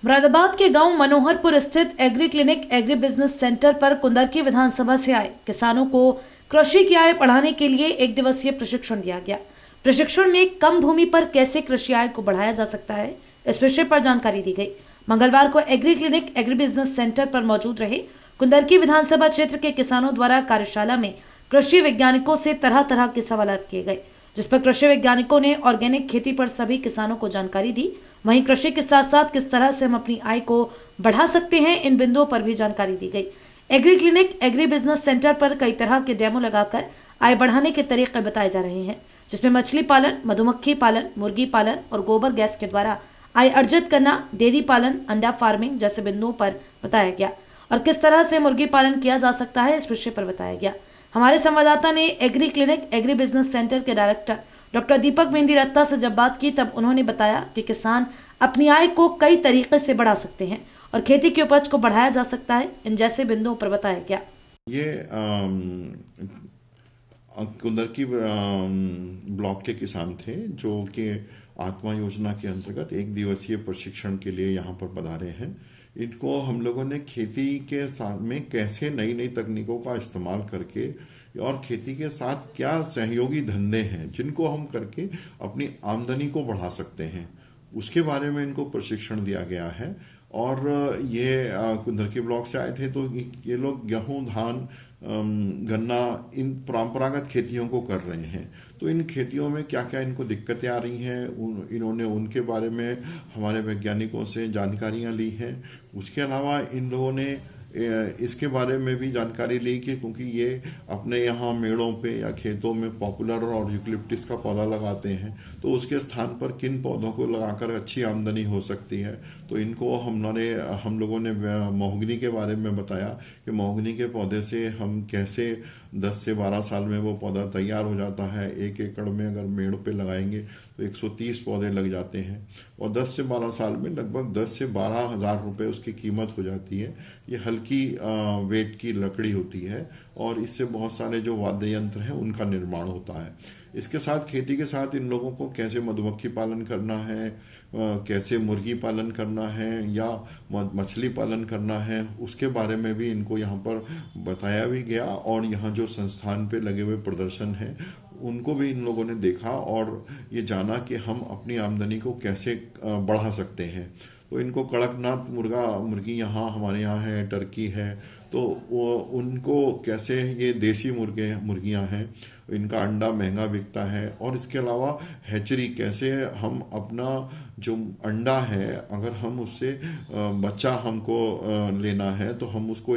मुरादाबाद के गांव मनोहरपुर स्थित agree clinic agri business centre पर कुंदरकी विधानसभा से आए किसानों को कृषि की आय बढ़ाने के लिए एक दिवसीय प्रशिक्षण दिया गया। प्रशिक्षण में कम भूमि पर कैसे कृषि आय को बढ़ाया जा सकता है, इस विषय पर जानकारी दी गई। मंगलवार को agree clinic agri business centre पर मौजूद रहे कुंदरकी विधानसभा क्षेत्र के किसानों द्वारा कार्यशाला में कृषि वैज्ञानिकों से तरह तरह के सवाल किए गए, जिस पर कृषि वैज्ञानिकों ने ऑर्गेनिक खेती पर सभी किसानों को जानकारी दी। वहीं कृषि के साथ साथ किस तरह से हम अपनी आय को बढ़ा सकते हैं, इन बिंदुओं पर भी जानकारी दी गई। Agree clinic agri business centre पर कई तरह के डेमो लगाकर आय बढ़ाने के तरीके बताए जा रहे हैं, जिसमें मछली पालन, मधुमक्खी पालन, मुर्गी पालन और गोबर गैस के द्वारा आय अर्जित करना, डेयरी पालन, अंडा फार्मिंग जैसे बिंदुओं पर बताया गया और किस तरह से मुर्गी पालन किया जा सकता है, इस विषय पर बताया गया। हमारे संवाददाता ने agree clinic agri business centre के डायरेक्टर डॉक्टर दीपक मेहंदी रत्ता से जब बात की, तब उन्होंने बताया कि किसान अपनी आय को कई तरीके से बढ़ा सकते हैं और खेती की उपज को बढ़ाया जा सकता है, इन जैसे बिंदुओं पर बताया गया। ये कुंदरकी ब्लॉक के किसान थे जो कि आत्मा योजना के अंतर्गत एक दिवसीय प्रशिक्षण के लिए यहाँ पर पधारे हैं। इनको हम लोगों ने खेती के साथ में कैसे नई नई तकनीकों का इस्तेमाल करके और खेती के साथ क्या सहयोगी धंधे हैं जिनको हम करके अपनी आमदनी को बढ़ा सकते हैं, उसके बारे में इनको प्रशिक्षण दिया गया है। और ये कुंदरकी ब्लॉक से आए थे, तो ये लोग गेहूं, धान, गन्ना, इन परंपरागत खेतियों को कर रहे हैं। तो इन खेतियों में क्या क्या इनको दिक्कतें आ रही हैं, इन्होंने उनके बारे में हमारे वैज्ञानिकों से जानकारियां ली हैं। उसके अलावा इन लोगों ने इसके बारे में भी जानकारी ली कि क्योंकि ये अपने यहाँ मेड़ों पे या खेतों में पॉपुलर और यूकलिप्टिस का पौधा लगाते हैं, तो उसके स्थान पर किन पौधों को लगाकर अच्छी आमदनी हो सकती है। तो इनको हम लोगों ने महोगनी के बारे में बताया कि महोगनी के पौधे से हम कैसे 10 से 12 साल में वो पौधा तैयार हो जाता है। 1 एकड़ में अगर मेड़ पे लगाएंगे तो 130 पौधे लग जाते हैं और 10 से 12 साल में लगभग 10 से 12 हज़ार रुपये उसकी कीमत हो जाती है। ये हल्की वेट की लकड़ी होती है और इससे बहुत सारे जो वाद्य यंत्र हैं उनका निर्माण होता है। इसके साथ खेती के साथ इन लोगों को कैसे मधुमक्खी पालन करना है, कैसे मुर्गी पालन करना है या मछली पालन करना है, उसके बारे में भी इनको यहाँ पर बताया भी गया। और यहाँ जो संस्थान पे लगे हुए प्रदर्शन हैं उनको भी इन लोगों ने देखा और ये जाना कि हम अपनी आमदनी को कैसे बढ़ा सकते हैं। तो इनको कड़कनाथ मुर्गी यहाँ हमारे यहाँ है, टर्की है, तो वो उनको कैसे ये देसी मुर्गियाँ हैं, इनका अंडा महंगा बिकता है। और इसके अलावा हैचरी कैसे हम अपना जो अंडा है अगर हम उससे बच्चा हमको लेना है तो हम उसको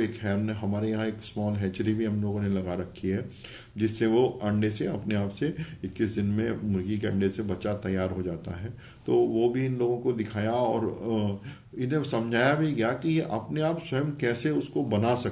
हमारे यहाँ एक स्मॉल हैचरी भी हम लोगों ने लगा रखी है, जिससे वो अंडे से अपने आप से 21 दिन में मुर्गी के अंडे से बच्चा तैयार हो जाता है। तो वो भी इन लोगों को दिखाया और इन्हें समझाया भी गया कि ये अपने आप स्वयं कैसे उसको बना सकते